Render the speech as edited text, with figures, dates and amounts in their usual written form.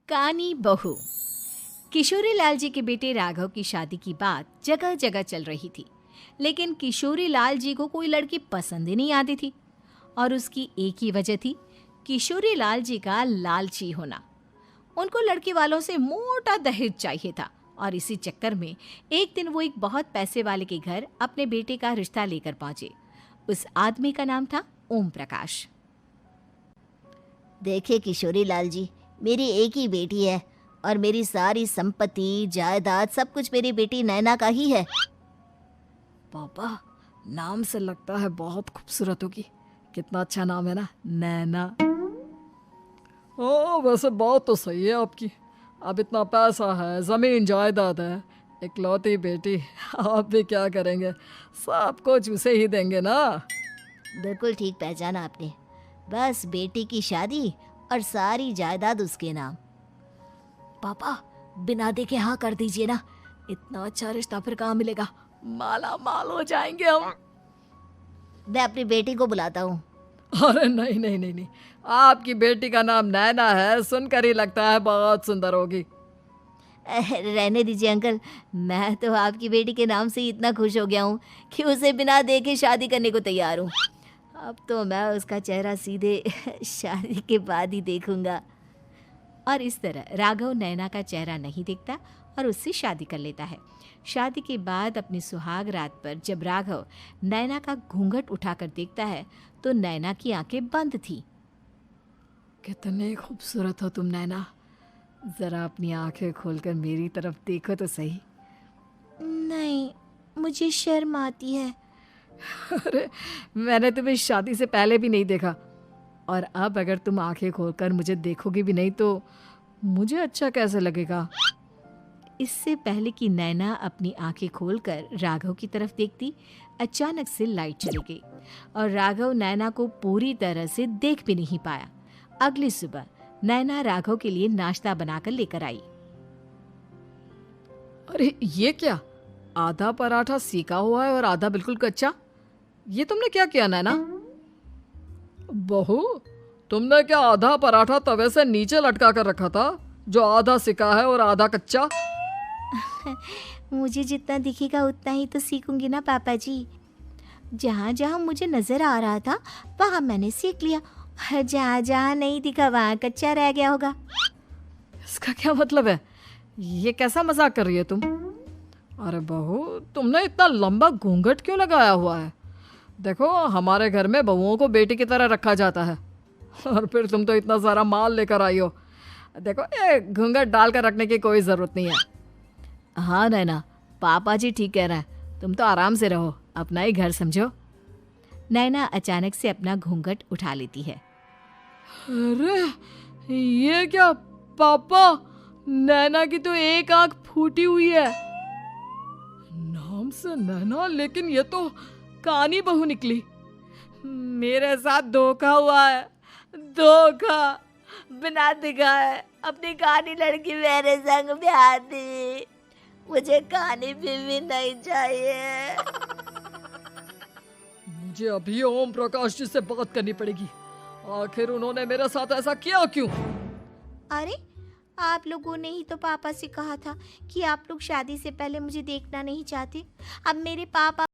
कानी बहू। किशोरी लाल जी के बेटे राघव की शादी की बात जगह जगह चल रही थी, लेकिन किशोरी लाल जी को कोई लड़की पसंद ही नहीं आती थी। और उसकी एक ही वजह थी, किशोरी लाल जी का लालची होना। उनको लड़की वालों से मोटा दहेज चाहिए था और इसी चक्कर में एक दिन वो एक बहुत पैसे वाले के घर अपने बेटे का रिश्ता लेकर पहुंचे। उस आदमी का नाम था ओम प्रकाश। देखिए किशोरी लाल जी, मेरी एक ही बेटी है और मेरी सारी संपत्ति जायदाद सब कुछ मेरी बेटी नैना का ही है। पापा, नाम से लगता है बहुत खूबसूरत होगी। कितना अच्छा नाम है ना, नैना। ओ, वैसे बात तो सही है आपकी। अब इतना पैसा है, जमीन जायदाद है, इकलौती बेटी, आप भी क्या करेंगे? सब कुछ उसे ही देंगे ना। बिल्कुल ठीक पहचाना आपने। बस बेटी की शादी और सारी जायदाद उसके नाम। पापा, बिना देखे हाँ कर दीजिए ना। इतना अच्छा रिश्ता फिर कहाँ मिलेगा? माला माल हो जाएंगे हम। मैं अपनी बेटी को बुलाता हूँ। अरे नहीं नहीं नहीं नहीं, आपकी बेटी का नाम नैना है, सुनकर ही लगता है बहुत सुंदर होगी। रहने दीजिए अंकल, मैं तो आपकी बेटी के नाम से ही इतना खुश हो गया हूँ कि उसे बिना देखे शादी करने को तैयार हूँ। अब तो मैं उसका चेहरा सीधे शादी के बाद ही देखूंगा। और इस तरह राघव नैना का चेहरा नहीं देखता और उससे शादी कर लेता है। शादी के बाद अपनी सुहाग रात पर जब राघव नैना का घूंघट उठाकर देखता है तो नैना की आंखें बंद थी। कितने खूबसूरत हो तुम नैना, जरा अपनी आंखें खोलकर मेरी तरफ देखो तो सही। नहीं, मुझे शर्म आती है। अरे, मैंने तुम्हें शादी से पहले भी नहीं देखा, और अब अगर तुम आंखें खोलकर मुझे देखोगी भी नहीं तो मुझे अच्छा कैसे लगेगा? इससे पहले कि नैना अपनी आंखें खोलकर राघव की तरफ देखती, अचानक से लाइट चली गई और राघव नैना को पूरी तरह से देख भी नहीं पाया। अगली सुबह नैना राघव के लिए नाश्ता बनाकर लेकर आई। अरे ये क्या, आधा पराठा सेका हुआ है और आधा बिल्कुल कच्चा। ये तुमने क्या किया नैना? बहू, तुमने क्या आधा पराठा तवे से नीचे लटका कर रखा था, जो आधा सिका है और आधा कच्चा? मुझे जितना दिखेगा उतना ही तो सीखूंगी ना पापा जी। जहाँ जहाँ मुझे नजर आ रहा था वहाँ मैंने सीख लिया, जहाँ जहाँ नहीं दिखा वहाँ कच्चा रह गया होगा। इसका क्या मतलब है? ये कैसा मजाक कर रही है तुम? अरे बहू, तुमने इतना लंबा घूंघट क्यों लगाया हुआ है? देखो, हमारे घर में बहुओं को बेटी की तरह रखा जाता है, और फिर तुम तो इतना सारा माल लेकर आई हो। देखो, ये घूंघट डालकर रखने की कोई ज़रूरत नहीं है। हाँ नैना, पापा जी ठीक कह रहे हैं, तुम तो आराम से रहो, अपना ही घर समझो। नैना अचानक से अपना घूंघट उठा लेती है। अरे ये क्या पापा, नैना की तो एक आंख फूटी हुई है। नाम से नैना, लेकिन ये तो कानी बहू निकली। मेरे साथ धोखा हुआ है, धोखा। बिना दिखाए अपनी कानी लड़की मेरे संग ब्याह दी। मुझे कानी बीवी नहीं चाहिए। मुझे अभी ओम प्रकाश जी से बात करनी पड़ेगी। आखिर उन्होंने मेरे साथ ऐसा किया क्यों? अरे, आप लोगों ने ही तो पापा से कहा था कि आप लोग शादी से पहले मुझे देखना नहीं चाहते। अब मेरे पापा